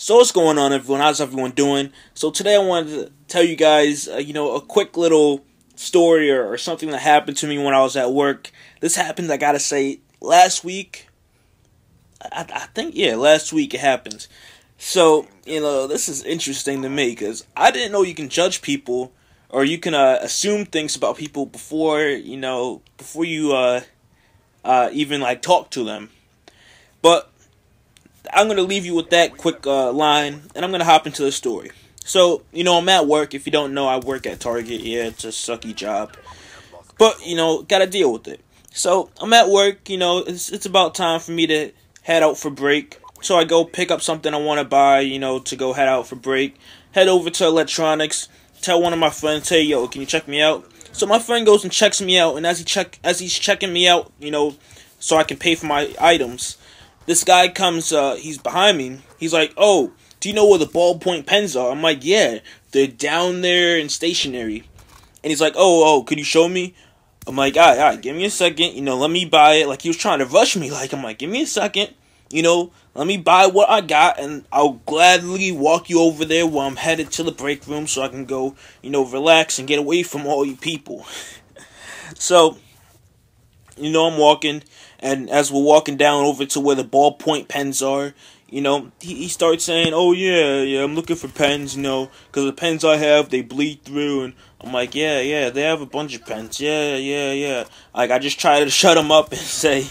So what's going on, everyone? How's everyone doing? So today I wanted to tell you guys, a quick little story or something that happened to me when I was at work. This happened, I gotta say, last week. I think, last week it happened. So, this is interesting to me because I didn't know you can judge people or you can assume things about people before you even talk to them. But I'm going to leave you with that quick line, and I'm going to hop into the story. So, I'm at work. If you don't know, I work at Target. Yeah, it's a sucky job. But, got to deal with it. So, I'm at work. It's about time for me to head out for break. So, I go pick up something I want to buy, to go head out for break. Head over to electronics. Tell one of my friends, hey, yo, can you check me out? So, my friend goes and checks me out. And as he's checking me out, so I can pay for my items, this guy comes, he's behind me. He's like, oh, do you know where the ballpoint pens are? I'm like, yeah, they're down there in stationery. And he's like, oh, could you show me? I'm like, all right, give me a second, let me buy it. Like, he was trying to rush me. I'm like, give me a second, let me buy what I got, and I'll gladly walk you over there where I'm headed to the break room so I can go, relax and get away from all you people. So, I'm walking, and as we're walking down over to where the ballpoint pens are, he starts saying, oh, yeah, I'm looking for pens, because the pens I have, they bleed through, and I'm like, yeah, they have a bunch of pens, yeah. I just try to shut him up and say,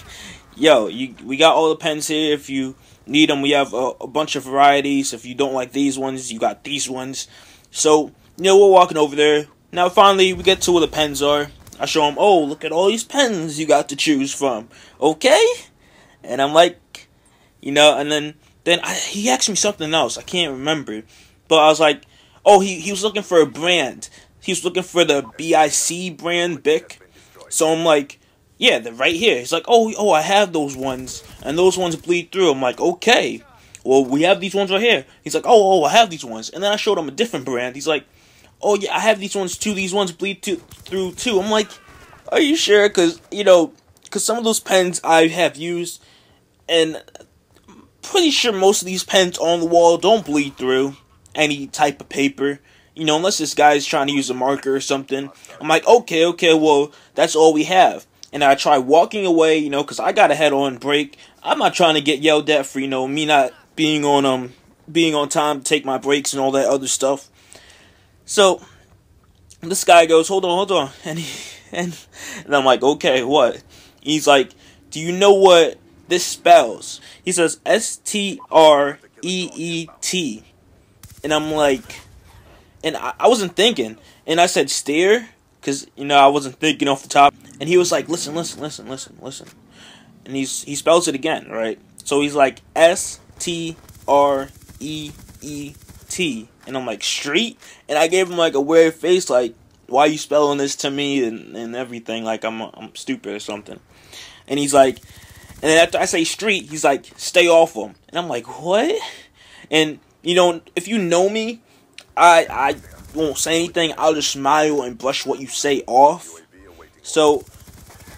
yo, we got all the pens here. If you need them, we have a bunch of varieties. If you don't like these ones, you got these ones. So, we're walking over there. Now, finally, we get to where the pens are. I show him, oh, look at all these pens you got to choose from. Okay? And I'm like, and then he asked me something else. I can't remember. But I was like, oh, he was looking for a brand. He was looking for the BIC brand, Bic. So I'm like, yeah, they're right here. He's like, oh, I have those ones. And those ones bleed through. I'm like, okay. Well, we have these ones right here. He's like, oh, I have these ones. And then I showed him a different brand. He's like, oh, yeah, I have these ones too. These ones bleed through too. I'm like, are you sure? Because, some of those pens I have used, and I'm pretty sure most of these pens on the wall don't bleed through any type of paper. Unless this guy's trying to use a marker or something. I'm like, okay, well, that's all we have. And I try walking away, because I gotta head on break. I'm not trying to get yelled at for, me not being on time to take my breaks and all that other stuff. So, this guy goes, hold on, and I'm like, okay, what? He's like, do you know what this spells? He says, STREET. And I'm like, and I wasn't thinking, and I said, stare, because, I wasn't thinking off the top, and he was like, listen, and he spells it again, right? So he's like, STREET. And I'm like, street? And I gave him a weird face, like, why are you spelling this to me and everything, like I'm stupid or something. And he's like, and then after I say street, he's like, stay off him. And I'm like, what? And, if you know me, I won't say anything. I'll just smile and brush what you say off. So,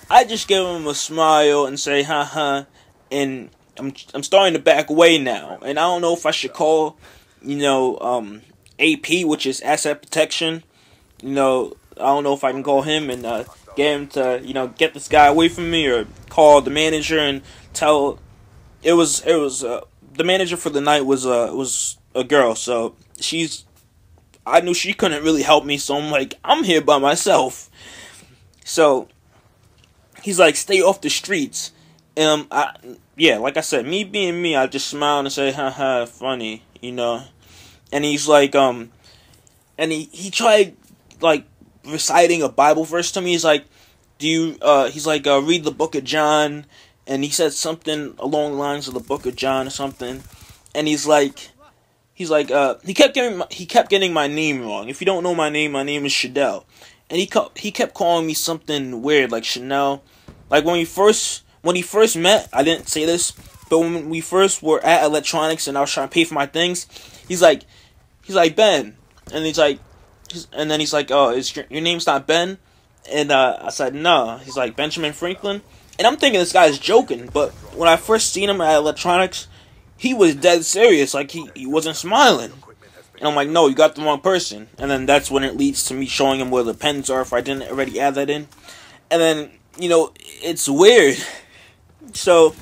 I just give him a smile and say, haha, and I'm starting to back away now. And I don't know if I should call AP, which is asset protection. I don't know if I can call him and get him to, get this guy away from me, or call the manager and tell. It was the manager for the night was a girl, so I knew she couldn't really help me, so I'm like, I'm here by myself. So he's like, stay off the streets. And like I said, me being me, I just smiled and say, haha, funny, And he's like, and he tried, reciting a Bible verse to me. He's like, read the book of John. And he said something along the lines of the book of John or something. And he kept getting my name wrong. If you don't know my name is Shadell. And he kept calling me something weird, like Chanel. Like when he first met, I didn't say this, but when we first were at electronics and I was trying to pay for my things, he's like Ben, and he's like, oh, is your name's not Ben? And I said no. He's like, Benjamin Franklin, and I'm thinking this guy's joking. But when I first seen him at electronics, he was dead serious, like he wasn't smiling. And I'm like, no, you got the wrong person. And then that's when it leads to me showing him where the pens are if I didn't already add that in. And then, it's weird. So,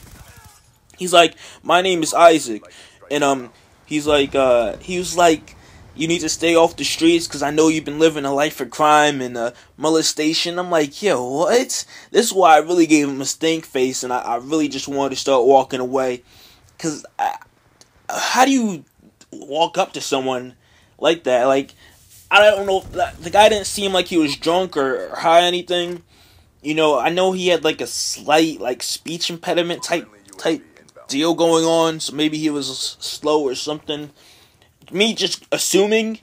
he's like, my name is Isaac. And, he was like, you need to stay off the streets because I know you've been living a life of crime and molestation. I'm like, yo, what? This is why I really gave him a stink face, and I really just wanted to start walking away. Because how do you walk up to someone like that? Like, I don't know. The guy didn't seem like he was drunk or high or anything. I know he had like a slight like speech impediment type deal going on, so maybe he was slow or something. Me just assuming,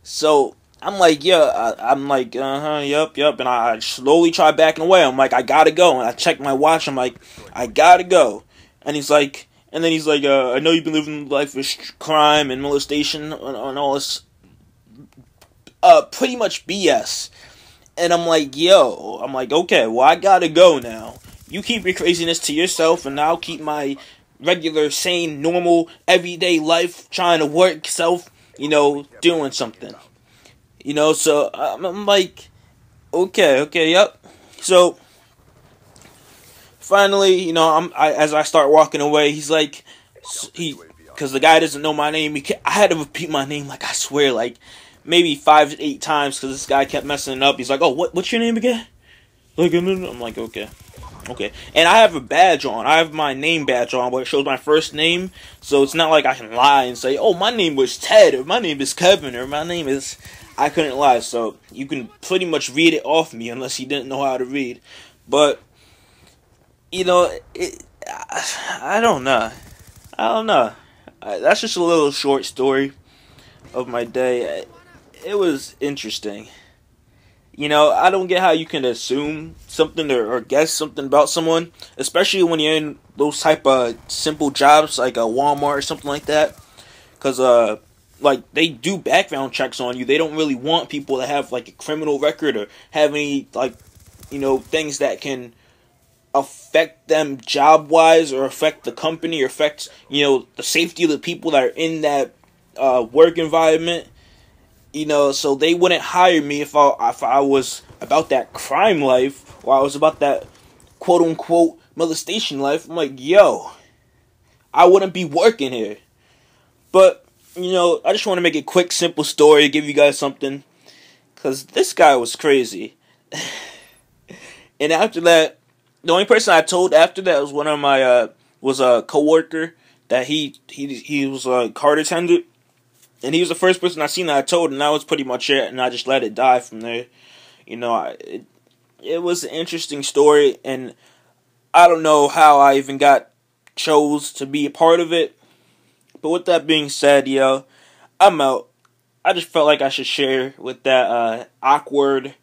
so I'm like, yeah, I'm like, yep, and I slowly try backing away. I'm like, I gotta go, and I check my watch. I'm like, I gotta go, and he's like, I know you've been living life of crime and molestation and all this, pretty much BS. And I'm like, okay, well, I gotta go now. You keep your craziness to yourself, and I'll keep my regular, sane, normal, everyday life, trying to work self, doing something. So I'm like, okay, yep. So, finally, as I start walking away, he's like, because the guy doesn't know my name, I had to repeat my name, like, I swear, like, maybe 5 to 8 times, because this guy kept messing it up. He's like, oh, what's your name again? Like, I'm like, okay. And I have a badge on. I have my name badge on, where it shows my first name. So it's not like I can lie and say, oh, my name was Ted, or my name is Kevin, or my name is... I couldn't lie. So you can pretty much read it off me, unless you didn't know how to read. But, I don't know. That's just a little short story of my day. It was interesting. I don't get how you can assume something or guess something about someone, especially when you're in those type of simple jobs like a Walmart or something like that. Because, like, they do background checks on you. They don't really want people that have, like, a criminal record or have any, like, things that can affect them job-wise or affect the company or affect, the safety of the people that are in that work environment. So they wouldn't hire me if I was about that crime life, or I was about that quote-unquote molestation life. I'm like, yo, I wouldn't be working here. But, I just want to make a quick, simple story, give you guys something, because this guy was crazy. And after that, the only person I told after that was one of my, was a coworker, that he was a card attendant. And he was the first person I seen that I told, and that was pretty much it, and I just let it die from there. It was an interesting story, and I don't know how I even chose to be a part of it. But with that being said, I'm out. I just felt like I should share with that awkward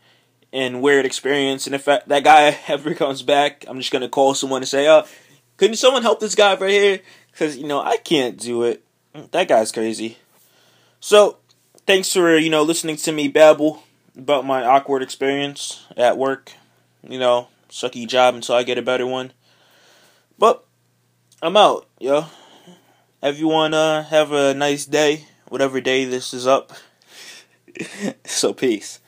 and weird experience, and if that guy ever comes back, I'm just going to call someone and say, couldn't someone help this guy right here? Because, I can't do it. That guy's crazy. So, thanks for, listening to me babble about my awkward experience at work. Sucky job until I get a better one. But, I'm out, Everyone, have a nice day, whatever day this is up. So, peace.